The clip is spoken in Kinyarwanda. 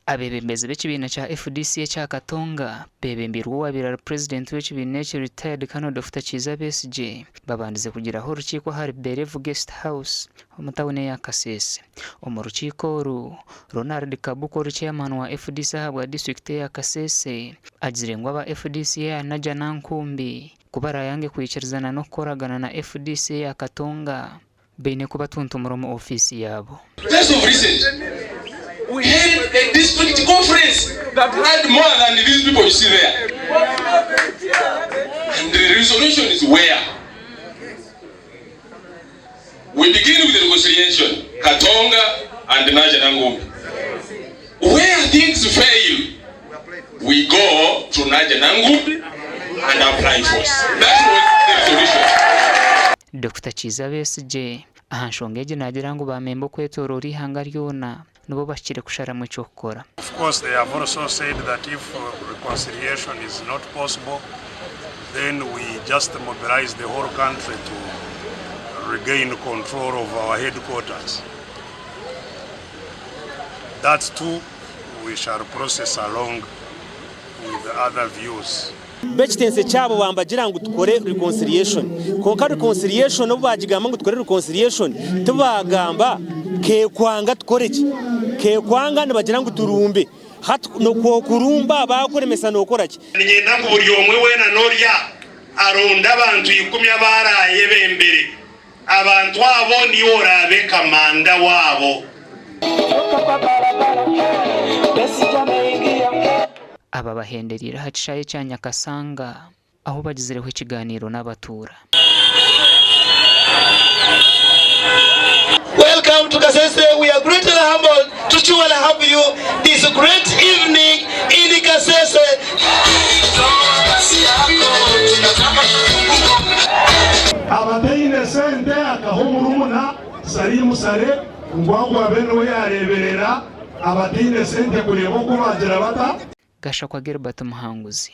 abebembezi b'ekibiina kya FDC ekya Katonga bebembirwe wabira President w'ekibiina ekyo retired Colonel Dr. Kizza Besigye babandize kugiraho orukiiko hari Bellevue Guest House omu tawuni ya Kasese. Omu rukiiko oru Ronald Kabuko chairman wa FDC ahabwa district ya Kasese agizire ngu aba FDC ya Naja Nankumbi kuba rayange kwikirizana n'okukoragana na FDC ya Katonga beine kubatuntumura mu ofisi yabo. We held a district conference that had more than these people you see there. And the resolution is where? We begin with the reconciliation, Katonga and Naja Nankumbi. Where things fail, we go to Naja Nankumbi and apply force. That was the resolution. Dr. Kizza Besigye ahanshonga egi nagira ngu bamemba kwetorora ihanga ryona nubo bakire kusharamu icyo gukora. Of course, they have also said that if reconciliation is not possible, then we just mobilize the whole country to regain control of our headquarters. That too, we shall process along with the other views. Bekitense cyabo bambagira ngo tukore reconciliation. Konka reconciliation obo bagigamba ngo tukore reconciliation tubagamba ke kwanga tukoreki. Ke kwanga nabagira ngo turumbe. No kurumba bakoremesa no koraki. Ngenda ngo buri omwe wena norya aronda abantu 10 baraye bembere. Abantu abo ni orabe kamanda wabo. Aba bahenderira hacishaye cya Nyakasanga aho bagizireho ikiganiro n'abatura. Welcome to Kasese. We are greatly humbled to truly have you this great evening in Kasese. Abateine sente akahumurumuna Salimu Sare ngwangwa beno yareberera abateine sente kureba ko bagira bata Gashakwa Gilbert Muhanguzi.